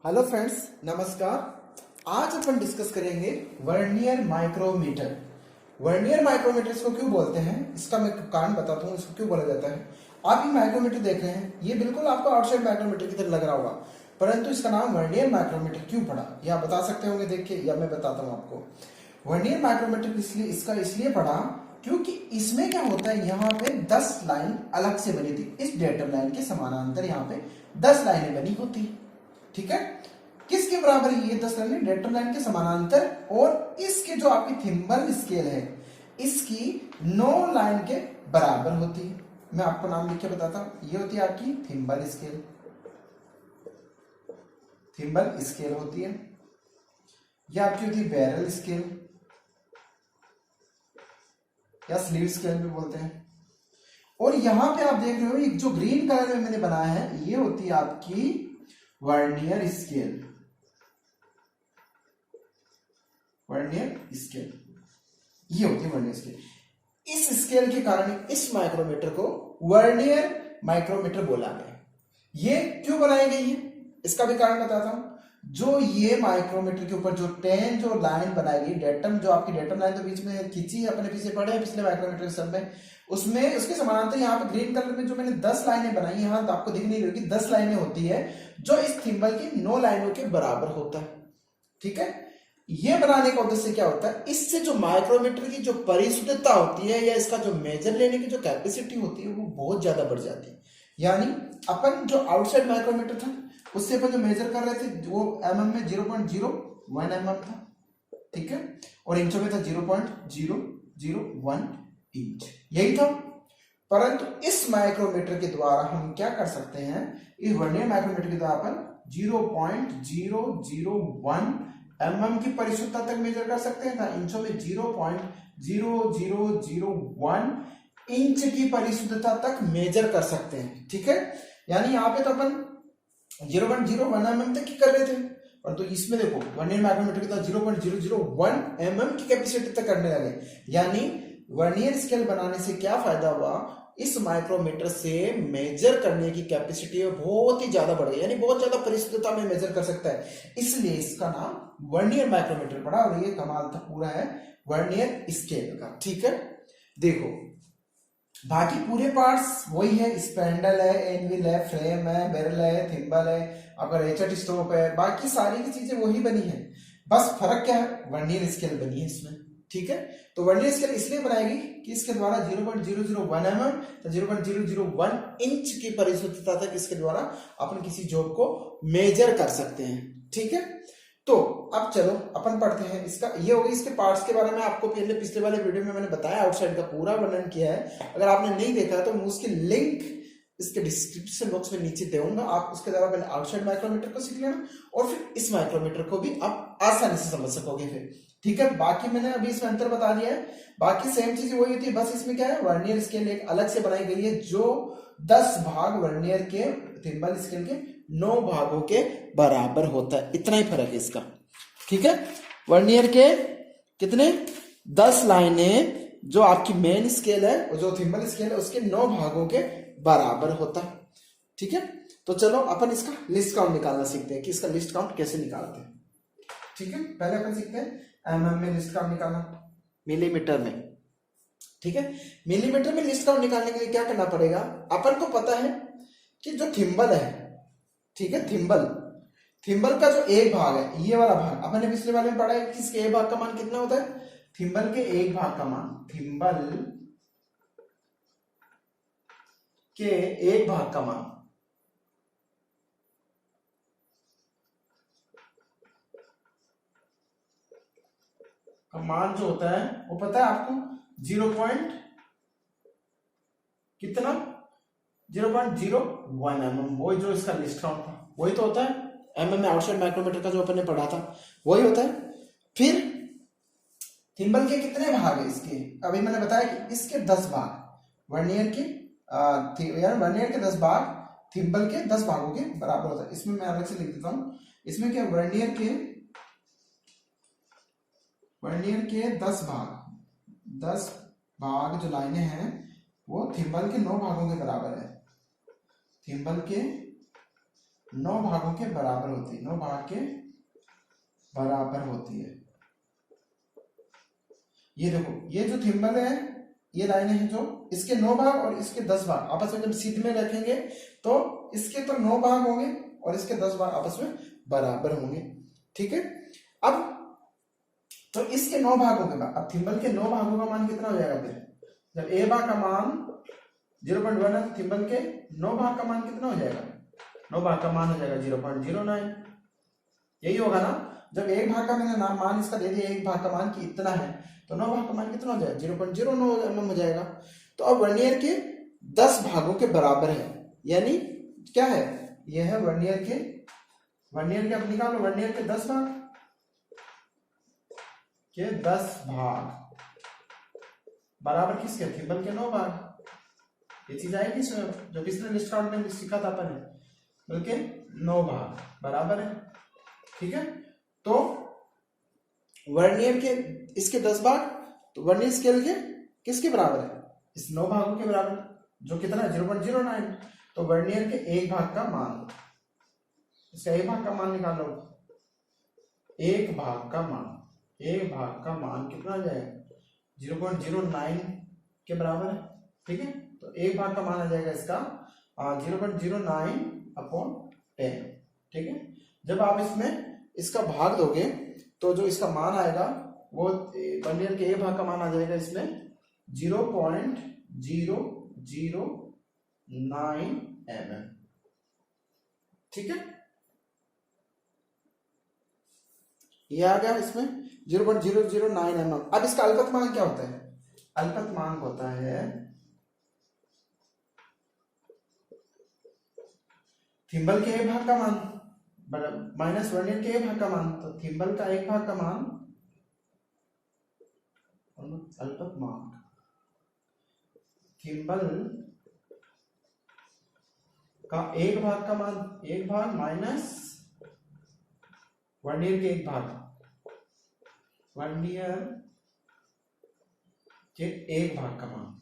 Hello friends, नमस्कार। आज अपन discuss करेंगे वर्नियर माइक्रोमीटर। वर्नियर माइक्रोमीटर इसको क्यों बोलते हैं, इसका मैं कारण बताता हूँ इसको क्यों बोला जाता है। आप ये माइक्रोमीटर देख रहे हैं, ये बिल्कुल आपको आउटसाइड माइक्रोमीटर की तरह लग रहा होगा, परंतु इसका नाम वर्नियर माइक्रोमीटर क्यों पड़ा ये आप बता सकते होंगे देख के, या मैं बताता हूँ आपको। वर्नियर माइक्रोमीटर इसलिए पड़ा क्योंकि इसमें क्या होता है, यहाँ पे 10 लाइन अलग से बनी थी। इस डेटम लाइन के समानांतर यहाँ पे 10 लाइनें बनी होती है। ठीक है, किसके बराबर है ये 10 लाइनें? डेटम लाइन के समानांतर। और इसके जो आपकी थिम्बल स्केल है इसकी 9 लाइन के बराबर होती है। मैं आपको नाम लिख के बताता हूं, ये होती है आपकी थिम्बल स्केल। थिम्बल स्केल होती है, ये आपकी होती है बैरल स्केल या स्लीव स्केल भी बोलते हैं। और यहां पे आप देख रहे हो, एक जो ग्रीन कलर में मैंने बनाया है ये होती है आपकी वर्नियर स्केल। वर्नियर स्केल ये होती है वर्नियर स्केल। इस स्केल के कारण इस माइक्रोमीटर को वर्नियर माइक्रोमीटर बोला गया। ये क्यों बनाई गई है इसका भी कारण बताता हूं। जो ये माइक्रोमीटर के ऊपर जो 10 जो लाइन बनाई गई, डेटम जो आपकी डेटम लाइन तो बीच में खींची अपने पीछे पड़े हैं पिछले माइक्रोमीटर सब में, उसमें उसके समानांतर यहाँ पे ग्रीन कलर में जो मैंने 10 लाइनें बनाई, यहाँ तो आपको दिख नहीं रही, 10 लाइनें होती है जो इस थिम्बल की 9 लाइनों के बराबर होता है। ठीक है, ये बनाने का उद्देश्य क्या होता है, इससे जो माइक्रोमीटर की जो परिशुद्धता होती है या इसका जो मेजर लेने की जो कैपेसिटी होती है वो बहुत ज्यादा बढ़ जाती है। यानी अपन जो आउटसाइड माइक्रोमीटर था उससे अपन जो मेजर कर रहे थे वो mm में 0.01 mm था। ठीक है, और इंचों में था 0.001 इंच, यही था। परंतु इस माइक्रोमीटर के द्वारा हम क्या कर सकते हैं, इस वर्नियर माइक्रोमीटर के द्वारा अपन 0.001 mm की परिशुद्धता तक मेजर कर सकते हैं। इंचों में 0.0001 इंच की परिशुद्धता तक मेजर कर सकते हैं। ठीक है, यानी यहाँ पे तो अपन 0.01 mm तक ही कर रहे थे, और तो इसमें देखो वर्नियर माइक्रोमीटर के साथ 0.001 mm की कैपेसिटी तक करने लगे। यानी वर्नियर स्केल बनाने से क्या फायदा हुआ, इस माइक्रोमीटर से मेजर करने की कैपेसिटी बहुत ही ज्यादा बढ़ गई, यानी बहुत ज्यादा परिशुद्धता में मेजर कर सकता है। इसलिए इसका नाम वर्नियर माइक्रोमीटर पड़ा, और ये कमाल था पूरा है वर्नियर स्केल का। ठीक है, देखो बाकी पूरे पार्ट्स वही है, स्पैंडल है, एनविल है, फ्रेम है, बैरल है, थिम्बल है, आपका रेचेट स्टॉप है, बाकी सारी की चीजें वही बनी है। बस फर्क क्या है, वर्नियर स्केल बनी है इसमें। ठीक है, तो वर्नियर स्केल इसलिए बनाएगी कि इसके द्वारा 0.001 mm तो 0.001 इंच की परिशुद्धता तक इसके द्वारा अपन किसी जॉब को मेजर कर सकते हैं। ठीक है, तो अब चलो अपन पढ़ते हैं इसका। ये होगी इसके पार्ट्स के बारे में, आपको पहले पिछले वाले वीडियो में मैंने बताया, आउटसाइड का पूरा वर्णन किया है। अगर आपने नहीं देखा तो मैं उसकी लिंक इसके डिस्क्रिप्शन बॉक्स में नीचे दूंगा, आप उसके द्वारा पहले आउटसाइड माइक्रोमीटर को सीख लेना और फिर इस माइक्रोमीटर को भी आप आसानी से समझ सकोगे फिर। ठीक है, बाकी मैंने अभी इसमें अंतर बता दिया है, बाकी सेम चीज वही होती है, बस इसमें क्या है, वर्नियर स्केल एक अलग से बनाई गई है जो 10 भाग वर्नियर के थिम्बल स्केल के 9 भागों के बराबर होता है। इतना ही फर्क है इसका। ठीक है, वर्नियर के कितने 10 लाइनें जो आपकी मेन स्केल है और जो थिम्बल स्केल है उसके 9 भागों के बराबर होता है। ठीक है, तो चलो अपन इसका लिस्ट काउंट निकालना सीखते हैं कि इसका लिस्ट काउंट कैसे निकालते हैं। ठीक है, पहले अपन सीखते हैं mm में लिस्ट काउंट निकालना, मिलीमीटर में। ठीक है, मिलीमीटर में लिस्ट काउंट निकालने के लिए क्या करना पड़ेगा, अपन को पता है कि जो थिम्बल है, ठीक है, थिम्बल का जो एक भाग है, ये वाला भाग अपन ने पिछले वाले में पढ़ा है कि इसके एक भाग का मान कितना होता है, थिम्बल के एक भाग का मान, थिम्बल के एक भाग का मान जो होता है वो पता है आपको, 0.01 mm, वही जो इसका लिस्ट काउंट था वही तो होता है। mm में आउटसाइड माइक्रोमीटर का जो अपन ने पढ़ा था वही होता है। फिर थिम्बल के कितने भाग है इसके, अभी मैंने बताया कि इसके 10 भाग, वर्नियर के 10 भाग थिम्बल के 10 भागों के बराबर होता है। इसमें मैं अलग से लिख देता हूं, इसमें क्या, वर्नियर के 10 भाग जो लाइनें हैं वो थिम्बल के 9 भागों के बराबर है। थिम्बल के 9 भागों के बराबर होती है, 9 भाग के बराबर होती है। ये देखो, ये जो थिम्बल है, ये लाइनें हैं जो इसके 9 भाग और इसके 10 भाग आपस में जब सीध में रखेंगे तो इसके तो 9 भाग होंगे और इसके 10 भाग आपस में बराबर होंगे। ठीक है, अब तो इसके 9 भागों के बाद अब थिम्बल के 9 भागों का मान कितना हो जाएगा? फिर जब ए भाग का मान 0.1 है तो थिम्बल के 9 भाग का मान कितना हो जाएगा? 9 भाग का मान हो जाएगा 0.09। यही होगा ना, जब एक भाग का मैंने नाम मान इसका दे दिया, एक भाग का मान कि इतना है, तो 9 भाग का मान कितना हो जाएगा? 0.09 mm हो जाएगा। तो अब वर्नियर के 10 भागों के बराबर है, यानी क्या है? यह है वर्नियर के अब निकालो, वर्नियर के 10 भाग के 10 भाग बराबर किसके? थिम्बल के 9 भाग। ये चीज आएगी इसमें जो पिछले लिस्ट काउंट में सीखा था अपन ने, बल्कि 9 भाग बराबर है। ठीक है, तो वर्नियर के इसके 10 भाग, तो वर्नियर स्केल के किसके बराबर है? इस 9 भागों के बराबर, जो कितना है? 0.09। तो वर्नियर के 1 भाग का मान, इसका 1 भाग का मान निकालो। 1 भाग का मान कितना आ जाएगा? 0.09 के बराबर है। ठीक है, तो 1 भाग का मान आ जाएगा इसका 0.09/10। ठीक है, जब आप इसमें इसका भाग दोगे तो जो इसका मान आएगा वो वर्नियर के 1 भाग का मान आ जाएगा इसमें 0.009 mm। ठीक है, ये आ गया इसमें 0.009 mm। अब इसका अल्पत मान क्या होता है? अल्पत मान होता है थिम्बल के 1 भाग का मान माइनस वर्नियर के 1 भाग का मान। तो थिम्बल का 1 भाग का मान, अल्पत मान थिम्बल का 1 भाग का मान, 1 भाग माइनस वर्नियर के 1 भाग, वर्नियर के 1 भाग का मान,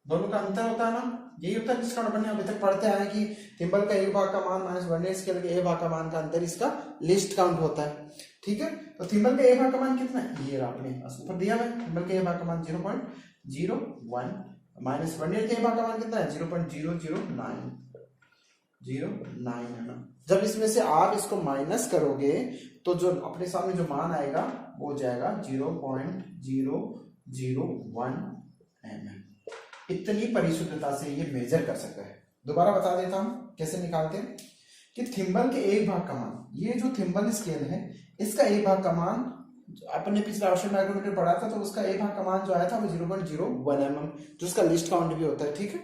दोनों का अंतर होता है ना। यही होता है जिसका अपन अभी तक पढ़ते आए कि थिम्बल का 1 भाग का मान माइनस वर्नियर स्केल के 1 भाग का मान का अंतर इसका लिस्ट काउंट होता है। ठीक है, तो थिम्बल का 1 भाग का मान कितना है? ये आपने ऊपर दिया है, थिम्बल के 1 भाग का मान 0.01 माइनस वर्नियर के 1 भाग का मान कितना है? 0.009 mm। जब इसमें से आप इसको माइनस करोगे तो जो अपने सामने जो मान आएगा वो हो जाएगा 0.001 mm। इतनी परिशुद्धता से ये मेजर कर सकता है। दोबारा बता देता हूं कैसे निकालते हैं कि थिम्बल के 1 भाग का मान, ये जो थिम्बल स्केल है इसका 1 भाग का मान अपने पिछले ऑप्शन माइक्रोमीटर पढ़ा था, तो उसका 1 भाग का मान जो आया था वो 0.01 mm, जो उसका लिस्ट काउंट भी होता है। ठीक है,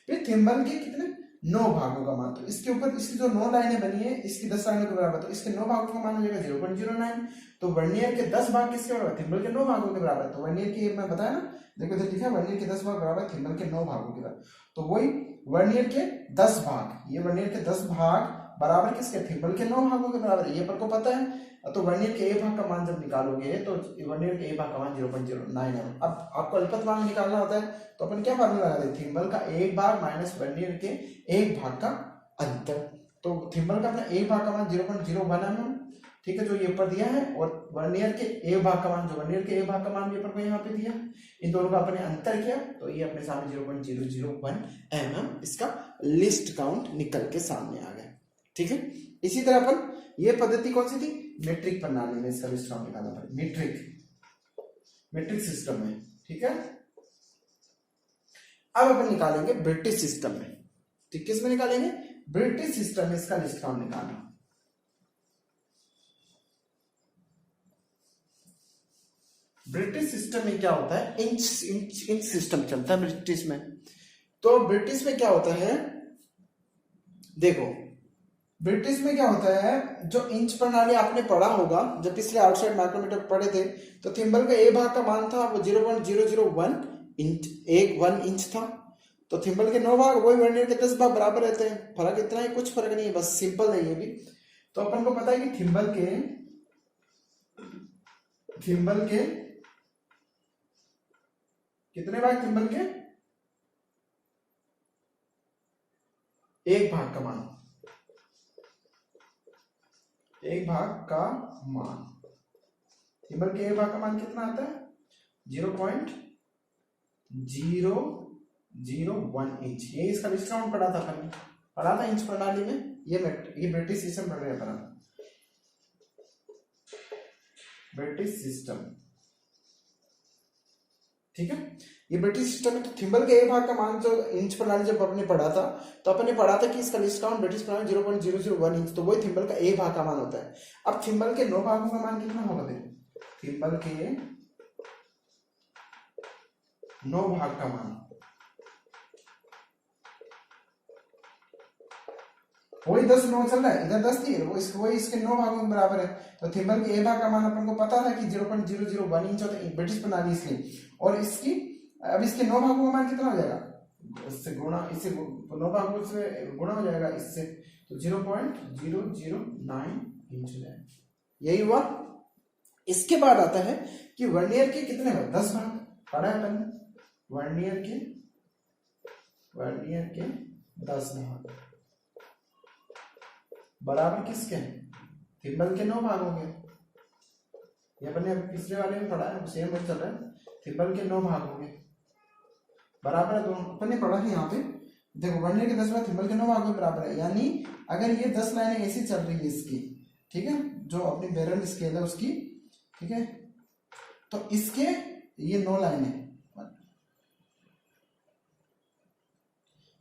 फिर थिम्बल के कितने 9 भागों का मान, तो इसके ऊपर इसकी जो 9 लाइनें बनी है इसकी 10 लाइनों के बराबर, तो इसके 9 भागों का मान हो जाएगा 0.09। तो वर्नियर के 10 भाग किसके बराबर? थिम्बल के 9 भागों के बराबर। तो वर्नियर के मैं बताया ना, देखो इधर लिखा है वर्नियर के 10 भाग बराबर थिम्बल के 9 भागों के बराबर। तो वही वर्नियर के 10 भाग, ये वर्नियर के 10 भाग बराबर किसके? थिम्बल के 9 भागों के बराबर, ये अपन को पता है। तो वर्नियर के 1 भाग का मान जब निकालोगे तो वर्नियर के 1 भाग का मान 0.09 है। अब आपको अल्पत मान निकालना होता है तो अपन क्या फार्मूला लगाते हैं? थिम्बल का 1 भाग माइनस वर्नियर के 1 भाग का अंतर। तो थिम्बल का अपना 1 भाग का मान 0.01 mm, ठीक है, जो ये ऊपर दिया है, और वर्नियर के 1 भाग का मान, जो वर्नियर के 1 भाग का मान भी अपन को यहाँ पे दिया, इन दोनों का अपने अंतर किया तो ये अपने सामने 0.001 mm इसका लिस्ट काउंट निकल के सामने आ गया। ठीक है, इसी तरह अपन ये पद्धति कौन सी थी? मीट्रिक प्रणाली में इसका लिस्ट काउंट निकालना पड़ेगा, मीट्रिक सिस्टम में। ठीक है, अब अपन निकालेंगे ब्रिटिश सिस्टम में। ठीक, किस में निकालेंगे? ब्रिटिश सिस्टम में इसका लिस्ट काउंट निकालना। ब्रिटिश सिस्टम में क्या होता है? इंच सिस्टम चलता है ब्रिटिश में। तो ब्रिटिश में क्या होता है, देखो ब्रिटिश में क्या होता है, जो इंच प्रणाली आपने पढ़ा होगा जब पिछले आउटसाइड माइक्रोमीटर पढ़े थे, तो थिम्बल का 1 भाग का मान था वो 0.001 इंच, 1 इंच था। तो थिम्बल के 9 भाग वही वर्नियर के 10 भाग बराबर रहते हैं। फर्क इतना ही, कुछ फर्क नहीं है, बस सिंपल है ये भी। तो अपन को पता है कि थिम्बल के कितने भाग? थिम्बल के 1 भाग का मान, एक भाग का मान, थिम्बल के एक भाग का मान कितना आता है 0.001 इंच। ये इसका लिस्ट काउंट पढ़ा था अपन, पढ़ा था इंच प्रणाली में। ये ब्रिटिश सिस्टम पढ़ रहे हैं अपन, ब्रिटिश सिस्टम, ठीक है। ये ब्रिटिश सिस्टम में तो थिम्बल के एक भाग का मान जो इंच प्रणाली जब अपने पढ़ा था, तो अपने पढ़ा था कि इसका लिस्ट काउंट ब्रिटिश प्रणाली 0.001 इंच, तो वही थिम्बल का एक भाग का मान होता है। अब थिम्बल के 9 भागों का मान कितना होगा फिर, थिम्बल के 9 भाग का मान, वही 10 9 चल रहा है, इधर 10 थी, वही इसके 9 भागों के बराबर है। तो थिम्बल के एक भाग का मान अपन को पता था कि 0.001 इंच होता है ब्रिटिश प्रणाली इसलिए, और इसकी अब इसके 9 भागों का मान कितना हो जाएगा, इससे गुणा, इससे 9 भागों से गुणा हो जाएगा इससे, तो 0.009 इंच हो जाएगा। यही हुआ। इसके बाद आता है कि वर्नियर के कितने भाग, 10 भाग पढ़ा है अपन, वर्नियर के 10 भाग बराबर किसके, थिम्बल के 9 भाग हो गए। ये अपन ने पिछले वाले में पढ़ा है, सेम वही चल रहा है, थिम्बल के 9 भाग हो गए बराबर है दोनों। अपन ने पढ़ा है यहाँ पे, देखो वर्नियर के 10 भाग थिम्बल के 9 भाग में बराबर है, यानी अगर ये 10 लाइनें ऐसी चल रही है इसकी, ठीक है, जो अपनी बैरल स्केल है उसकी, ठीक है, तो इसके ये 9 लाइनें,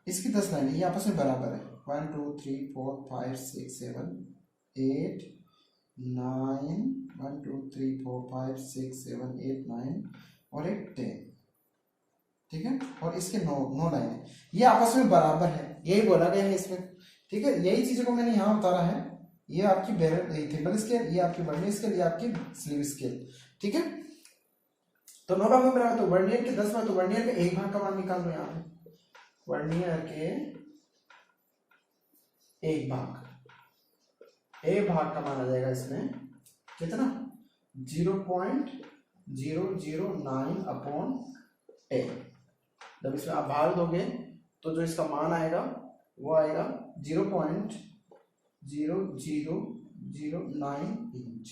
इसकी 10 लाइनें ये आपस में बराबर है, 1 2 3 4 5 6 7 8 9, 1 2 3 4 5 6 7 8 9 और एक 10, ठीक है, और इसके 9 लाइनें ये आपस में बराबर है, यही बोला गया है इसमें, ठीक है। यही चीजों को मैंने यहाँ उतारा है, ये आपकी थिम्बल स्केल, ये आपकी वर्नियर स्केल, ये आपकी स्लीव स्केल, ठीक है। तो 9 भाग में बराबर, तो वर्नियर के 10 भाग, तो वर्नियर के एक भाग का मान निकाल लो यहाँ पे, वर्नियर के एक भाग का मान आ जाएगा इसमें कितना, 0.009 अपॉन 10। जब इसमें आप भाग दोगे तो जो इसका मान आएगा वो आएगा 0.0009 इंच,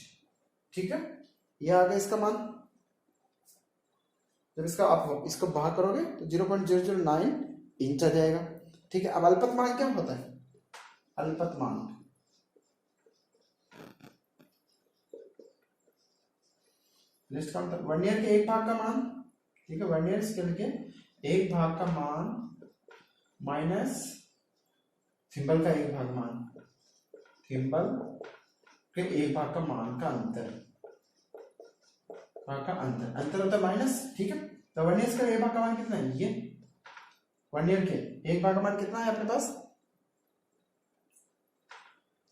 ठीक है। ये आ गया इसका मान। जब इसका आप इसको भाग करोगे तो 0.009 इंच आ जाएगा, ठीक है। अब अल्पत मान क्या होता है, अल्पत मान लिस्ट काउंट, वर्नियर के एक भाग का मान, ठीक है, वर्नियर स्केल के एक भाग का मान माइनस थिम्बल का एक भाग मान, थिम्बल के एक भाग का मान का अंतर, अंतर होता है माइनस, ठीक है। तो वर्नियर स्केल एक भाग का मान कितना है, ये वर्नियर के एक भाग का मान कितना है अपने पास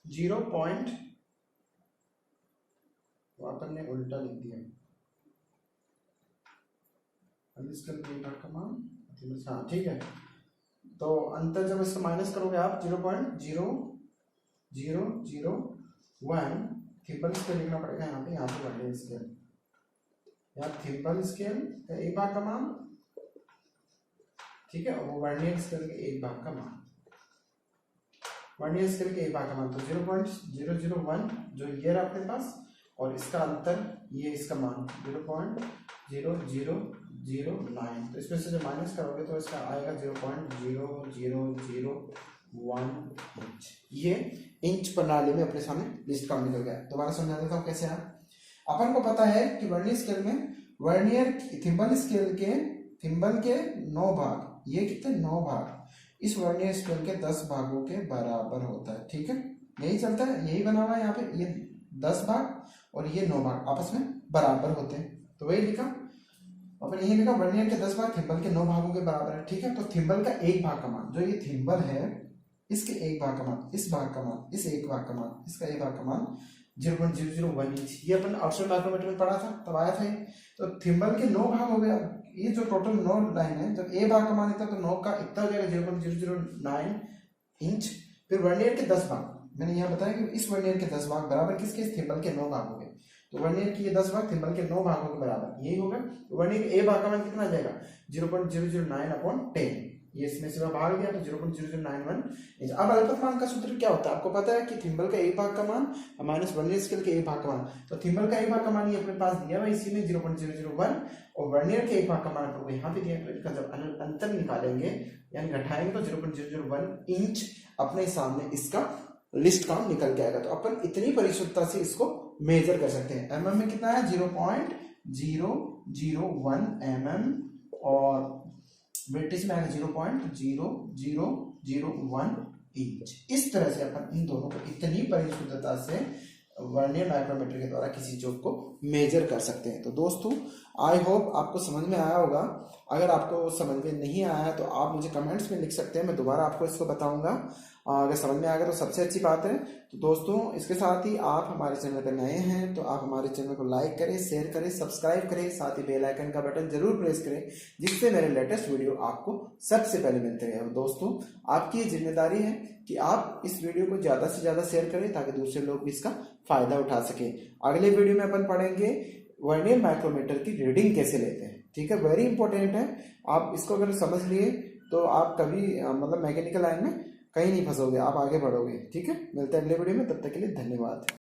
0. अपन ने उल्टा लिख दिया, इसका एक भाग का मान, हाँ ठीक है। तो अंतर जब इसका माइनस करोगे आप 0.0001, थिम्बल स्केल लिखना पड़ेगा यहाँ पे वर्नियर स्केल, यहाँ थिम्बल स्केल का एक भाग का मान, ठीक है, वो वर्नियर स्केल के एक भाग का मान, वर्नियर स्केल के एक भाग का मान, तो 0.001 जो ये रहा अपने पास, और इसका अंतर ये इसका मान 0.0009, तो इसमें से जो माइनस करोगे तो इसका आएगा 0.0001 इंच। ये इंच प्रणाली में अपने सामने लिस्ट काउंट निकल गया। दोबारा समझा देता हूँ कैसे है। अपन को पता है कि वर्नियर स्केल में थिम्बल स्केल के थिम्बल के 9 भाग, ये कितने 9 भाग इस वर्नियर स्केल के 10 भागों के बराबर होता है, ठीक है। यही चलता है, यही बना हुआ है यहाँ पे, ये 10 भाग और ये 9 भाग आपस में बराबर होते हैं, तो वही लिखा अपन, यही लिखा वर्नियर के 10 भाग थिम्बल के 9 भागों के बराबर है, ठीक है। तो थिम्बल का एक भाग का मान, जो ये थिम्बल है इसके एक भाग का मान, इस भाग का मान, इस एक भाग का मान, इसका एक भाग का मान 0.001 इंच, ये अपन ऑक्सफोर्ड माइक्रोमीटर में पढ़ा था, तब आया था। तो थिम्बल के 9 भाग हो गया, ये जो टोटल 9 लाइन है, जब ए भाग का मान इतना तो 9 का इतना हो जाएगा 0.009 इंच। फिर वर्नियर के 10 भाग, मैंने यहाँ बताया कि इस वर्नियर के 10 भाग बराबर किसके, थिम्बल के 9 भाग हो गए, तो वर्नियर की ये 10 भाग थिम्बल के 9 भागों के बराबर, यही होगा। तो वर्नियर के ए भाग का मान कितना आ जाएगा 0.009 अपॉन 10, ये इसमें से भाग गया तो 0.0091 इंच। अब अल्पतमांक का सूत्र क्या होता है, आपको पता है कि थिम्बल का एक भाग का मान माइनस वर्नियर स्केल के एक भाग का मान, तो थिम्बल का एक भाग का मान ये अपने पास दिया हुआ इसी में 0.001 और वर्नियर के एक भाग का मान आपको यहाँ पे दिया, तो इनका जब अंतर निकालेंगे यानी घटाएंगे तो 0.001 इंच अपने सामने इसका लिस्ट काउंट निकल के आएगा। तो अपन इतनी परिशुद्धता से इसको मेजर कर सकते हैं। एमएम में कितना है 0.001 mm और ब्रिटिश में आएगा 0.0001 इंच। इस तरह से अपन इन दोनों को इतनी परिशुद्धता से वर्नियर माइक्रोमीटर के द्वारा किसी चौक को मेजर कर सकते हैं। तो दोस्तों आई होप आपको समझ में आया होगा। अगर आपको समझ में नहीं आया तो आप मुझे कमेंट्स में लिख सकते हैं, मैं दोबारा आपको इसको बताऊंगा। अगर समझ में आएगा तो सबसे अच्छी बात है। तो दोस्तों इसके साथ ही आप हमारे चैनल पर नए हैं तो आप हमारे चैनल को लाइक करें, शेयर करें, सब्सक्राइब करें, साथ ही बेल आइकन का बटन जरूर प्रेस करें जिससे मेरे लेटेस्ट वीडियो आपको सबसे पहले मिलते रहे। और दोस्तों आपकी ये जिम्मेदारी है कि आप इस वीडियो को ज़्यादा से ज़्यादा शेयर करें ताकि दूसरे लोग भी इसका फायदा उठा सकें। अगले वीडियो में अपन पढ़ेंगे वर्नियर माइक्रोमीटर की रीडिंग कैसे लेते हैं। ठीक है, वेरी इंपॉर्टेंट है। आप इसको अगर समझ लिए तो आप कभी मतलब मैकेनिकल लाइन में कहीं नहीं फंसोगे, आप आगे बढ़ोगे। ठीक है, मिलते हैं अगले वीडियो में, तब तक के लिए धन्यवाद।